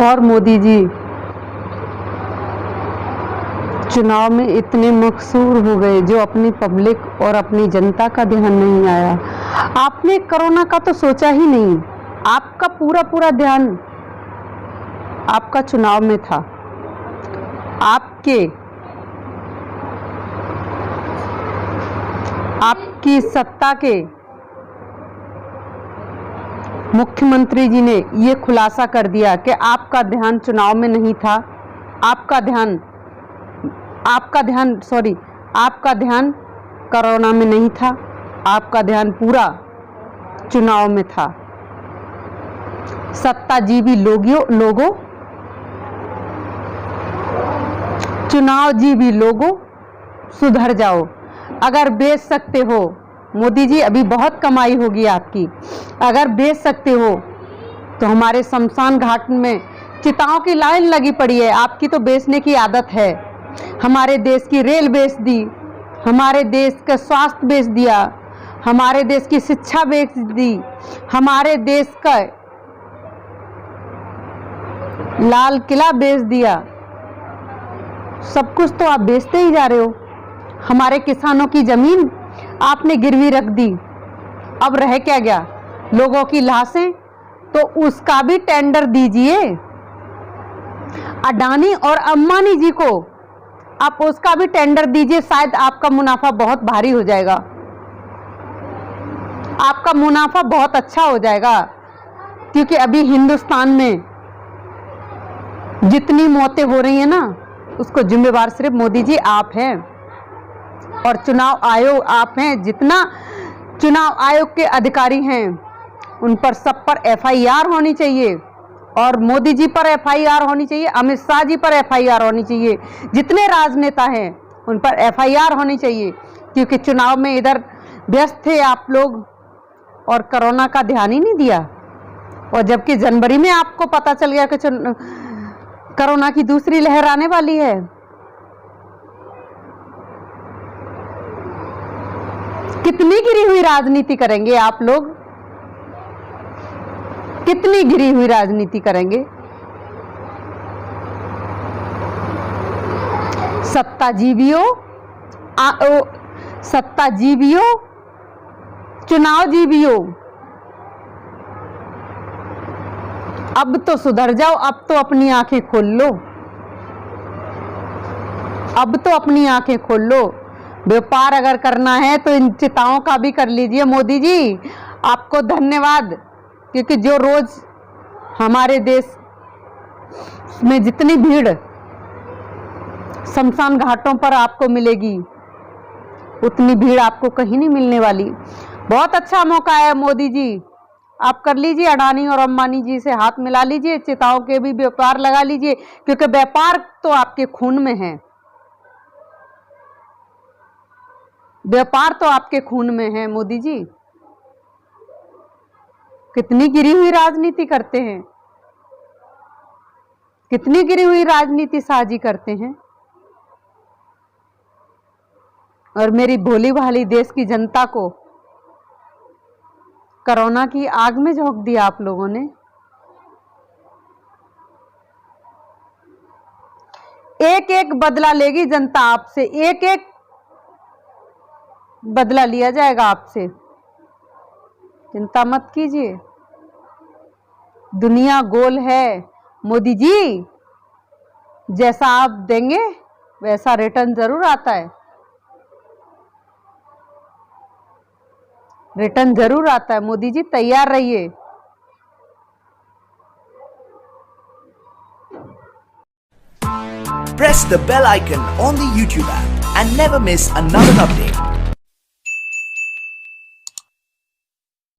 और मोदी जी चुनाव में इतने मकसूर हो गए जो अपनी पब्लिक और अपनी जनता का ध्यान नहीं आया। आपने कोरोना का तो सोचा ही नहीं, आपका पूरा ध्यान आपका चुनाव में था। आपकी सत्ता के मुख्यमंत्री जी ने ये खुलासा कर दिया कि आपका ध्यान चुनाव में नहीं था, आपका ध्यान कोरोना में नहीं था, आपका ध्यान पूरा चुनाव में था। सत्ताजीवी लोगों, चुनावजीवी लोगों, सुधर जाओ। अगर बेच सकते हो मोदी जी, अभी बहुत कमाई होगी आपकी, अगर बेच सकते हो तो हमारे शमशान घाट में चिताओं की लाइन लगी पड़ी है, आपकी तो बेचने की आदत है। हमारे देश की रेल बेच दी, हमारे देश का स्वास्थ्य बेच दिया, हमारे देश की शिक्षा बेच दी, हमारे देश का लाल किला बेच दिया। सब कुछ तो आप बेचते ही जा रहे हो। हमारे किसानों की जमीन आपने गिरवी रख दी। अब रह क्या गया? लोगों की लाशें, तो उसका भी टेंडर दीजिए। अडानी और अंबानी जी को आप उसका भी टेंडर दीजिए, शायद आपका मुनाफा बहुत भारी हो जाएगा, आपका मुनाफा बहुत अच्छा हो जाएगा। क्योंकि अभी हिंदुस्तान में जितनी मौतें हो रही हैं ना, उसको जिम्मेवार सिर्फ मोदी जी आप हैं और चुनाव आयोग आप हैं। जितना चुनाव आयोग के अधिकारी हैं उन पर सब पर एफआईआर होनी चाहिए, और मोदी जी पर एफआईआर होनी चाहिए, अमित शाह जी पर एफआईआर होनी चाहिए, जितने राजनेता हैं उन पर एफआईआर होनी चाहिए। क्योंकि चुनाव में इधर व्यस्त थे आप लोग और कोरोना का ध्यान ही नहीं दिया। और जबकि जनवरी में आपको पता चल गया कि कोरोना की दूसरी लहर आने वाली है। कितनी गिरी हुई राजनीति करेंगे आप लोग? कितनी गिरी हुई राजनीति करेंगे? सत्ताजीवियों, चुनावजीवियों, अब तो सुधर जाओ, अब तो अपनी आंखें खोल लो, अब तो अपनी आंखें खोल लो। व्यापार अगर करना है तो इन चिताओं का भी कर लीजिए। मोदी जी आपको धन्यवाद, क्योंकि जो रोज हमारे देश में जितनी भीड़ शमशान घाटों पर आपको मिलेगी, उतनी भीड़ आपको कहीं नहीं मिलने वाली। बहुत अच्छा मौका है मोदी जी, आप कर लीजिए। अडानी और अंबानी जी से हाथ मिला लीजिए, चिताओं के भी व्यापार लगा लीजिए, क्योंकि व्यापार तो आपके खून में है, व्यापार तो आपके खून में है। मोदी जी कितनी गिरी हुई राजनीति करते हैं, कितनी गिरी हुई राजनीति साजी करते हैं। और मेरी भोली भाली देश की जनता को कोरोना की आग में झोंक दिया आप लोगों ने। एक एक बदला लेगी जनता आपसे, एक एक बदला लिया जाएगा आपसे, चिंता मत कीजिए। दुनिया गोल है मोदी जी, जैसा आप देंगे वैसा रिटर्न जरूर आता है, रिटर्न जरूर आता है। मोदी जी तैयार रहिए। Press the bell icon on the YouTube app and never miss another update.